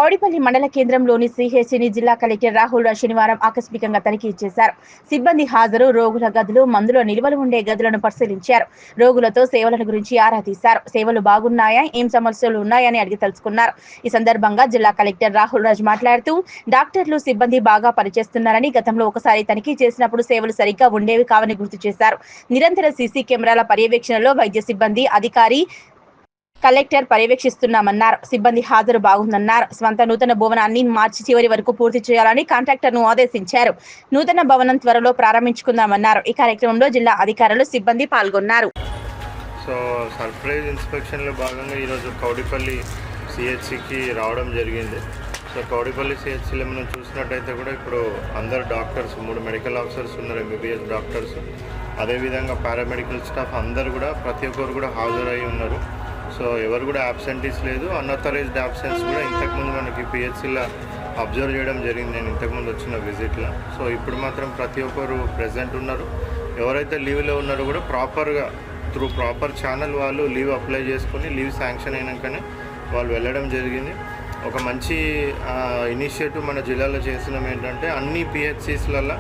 కౌడిపల్లి మండల కేంద్రంలోని సిహెచ్సిని జిల్లా కలెక్టర్ రాహుల్ శనివారం ఆకస్మికంగా తనిఖీ చేశారు. సిబ్బంది హాజరు, రోగుల గదులు, మందుల నిల్వలు ఉండే గదులను పరిశీలించారు. రోగులతో సేవల గురించి ఆరా తీశారు. సేవలు బాగున్నాయా, ఏం సమస్యలు ఉన్నాయని అడిగి తెలుసుకున్నారు. ఈ సందర్భంగా జిల్లా కలెక్టర్ రాహుల్ రాజ్ మాట్లాడుతూ, డాక్టర్లు, సిబ్బంది బాగా పనిచేస్తున్నారని, గతంలో ఒకసారి తనిఖీ చేసినప్పుడు సేవలు సరిగ్గా ఉండేవి కావని గుర్తు చేశారు. నిరంతర సీసీ కెమెరాల పర్యవేక్షణలో వైద్య సిబ్బంది, అధికారి, కలెక్టర్ పర్యవేక్షిస్తున్నామన్నారు. సిబ్బంది హాజరు బాగుందన్నారు. స్వంత నూతన భవనాన్ని మార్చి చివరి వరకు పూర్తి చేయాలని కాంట్రాక్టర్ను ఆదేశించారు. నూతన భవనం త్వరలో ప్రారంభించుకుందామన్నారు. ఈ కార్యక్రమంలో జిల్లా అధికారులు, సిబ్బంది పాల్గొన్నారు. సో సర్ప్రైజ్ ఇన్స్పెక్షన్లో భాగంగా ఈరోజు కౌడిపల్లి సిహెచ్సికి రావడం జరిగింది. సో కౌడిపల్లి సిహెచ్సిలో మనం చూసినట్టయితే కూడా ఇప్పుడు అందరు డాక్టర్స్, 3 మెడికల్ ఆఫీసర్స్ ఉన్నారు, ఎంబీబీఎస్ డాక్టర్స్, అదేవిధంగా పారామెడికల్ స్టాఫ్ అందరు కూడా ప్రతి ఒక్కరు కూడా హాజరై ఉన్నారు. సో ఎవరు కూడా అబ్సెంటీస్ లేదు. అన్అథరైజ్డ్ అబ్సెన్స్ కూడా ఇంతకుముందు మనకి పిహెచ్సిలో అబ్జర్వ్ చేయడం జరిగింది, నేను ఇంతకుముందు వచ్చిన విజిట్లో. సో ఇప్పుడు మాత్రం ప్రతి ఒక్కరు ప్రెజెంట్ ఉన్నారు. ఎవరైతే లీవ్లో ఉన్నారో కూడా ప్రాపర్గా త్రూ ప్రాపర్ ఛానల్ వాళ్ళు లీవ్ అప్లై చేసుకొని లీవ్ శాంక్షన్ అయినాకనే వాళ్ళు వెళ్ళడం జరిగింది. ఒక మంచి ఇనిషియేటివ్ మన జిల్లాలో చేసినాం ఏంటంటే అన్ని పిహెచ్సిస్లలో,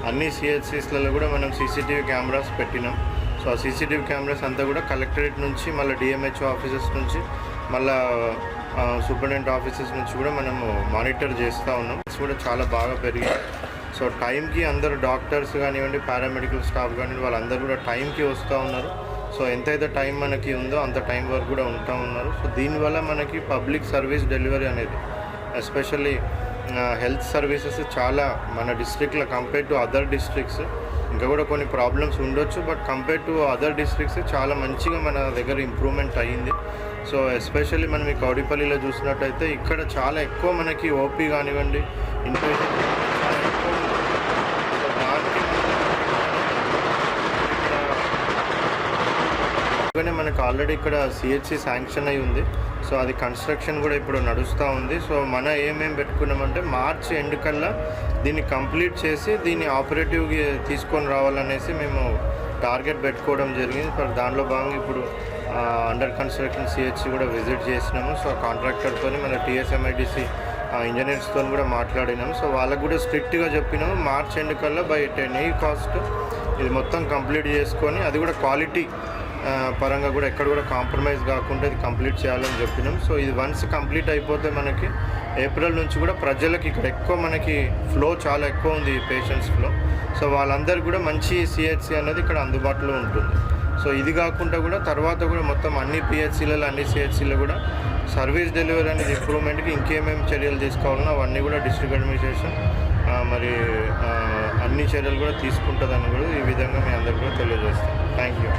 అన్ని సిహెచ్సిస్లలో కూడా మనం సీసీటీవీ కెమెరాస్ పెట్టినాం. సో ఆ సీసీటీవీ కెమెరాస్ అంతా కూడా కలెక్టరేట్ నుంచి, మళ్ళీ డిఎంహెచ్ఓ ఆఫీసెస్ నుంచి, మళ్ళీ సూపరింటెండెంట్ ఆఫీసెస్ నుంచి కూడా మనము మానిటర్ చేస్తూ ఉన్నాం. కూడా చాలా బాగా పెరిగాయి. సో టైంకి అందరూ డాక్టర్స్ కానివ్వండి, పారామెడికల్ స్టాఫ్ కానివ్వండి, వాళ్ళందరూ కూడా టైంకి వస్తూ ఉన్నారు. సో ఎంతైతే టైం మనకి ఉందో అంత టైం వరకు కూడా ఉంటూ ఉన్నారు. సో దీనివల్ల మనకి పబ్లిక్ సర్వీస్ డెలివరీ అనేది, ఎస్పెషల్లీ హెల్త్ సర్వీసెస్ చాలా మన డిస్ట్రిక్ట్లో కంపేర్ టు అదర్ డిస్ట్రిక్ట్స్, ఇంకా కూడా కొన్ని ప్రాబ్లమ్స్ ఉండొచ్చు, but compare to other districts చాలా మంచిగా మన దగ్గర ఇంప్రూవ్మెంట్ అయ్యింది. సో ఎస్పెషల్లీ మనం ఈ కౌడిపల్లిలో చూసినట్టయితే ఇక్కడ చాలా ఎక్కువ మనకి ఓపీ కానివ్వండి, ఇన్పేషెంట్ చాలా ఎక్కువ ఉంది. సో మనకు ఆల్రెడీ ఇక్కడ సిహెచ్సి శాంక్షన్ అయి ఉంది. సో అది కన్స్ట్రక్షన్ కూడా ఇప్పుడు నడుస్తూ ఉంది. సో మన ఏమేమి పెట్టుకున్నామంటే మార్చి ఎండ్ కల్లా దీన్ని కంప్లీట్ చేసి దీన్ని ఆపరేటివ్కి తీసుకొని రావాలనేసి మేము టార్గెట్ పెట్టుకోవడం జరిగింది. ఫర్ దానిలో భాగంగా ఇప్పుడు అండర్ కన్స్ట్రక్షన్ సిహెచ్సి కూడా విజిట్ చేసినాము. సో కాంట్రాక్టర్తో, మన టీఎస్ఎంఐడిసి ఇంజనీర్స్తో కూడా మాట్లాడినాము. సో వాళ్ళకు కూడా స్ట్రిక్ట్గా చెప్పినాము, మార్చ్ ఎండ్ కల్లా బై 10 కాస్ట్ ఇది మొత్తం కంప్లీట్ చేసుకొని, అది కూడా క్వాలిటీ పరంగా కూడా ఎక్కడ కూడా కాంప్రమైజ్ కాకుండా ఇది కంప్లీట్ చేయాలని చెప్పినాం. సో ఇది వన్స్ కంప్లీట్ అయిపోతే మనకి ఏప్రిల్ నుంచి కూడా ప్రజలకి ఇక్కడ ఎక్కువ మనకి ఫ్లో చాలా ఎక్కువ ఉంది, పేషెంట్స్ ఫ్లో. సో వాళ్ళందరికీ కూడా మంచి సిహెచ్సి అనేది ఇక్కడ అందుబాటులో ఉంటుంది. సో ఇది కాకుండా కూడా తర్వాత కూడా మొత్తం అన్ని పిహెచ్సిలలో, అన్ని సిహెచ్సిలో కూడా సర్వీస్ డెలివరీ అనేది ఇంప్రూవ్మెంట్కి ఇంకేమేమి చర్యలు తీసుకోవాలన్నా అవన్నీ కూడా డిస్ట్రిక్ట్ అడ్మినిస్ట్రేషన్ మరి అన్ని చర్యలు కూడా తీసుకుంటుందని కూడా ఈ విధంగా మీ అందరికీ కూడా తెలియజేస్తాం. Thank you.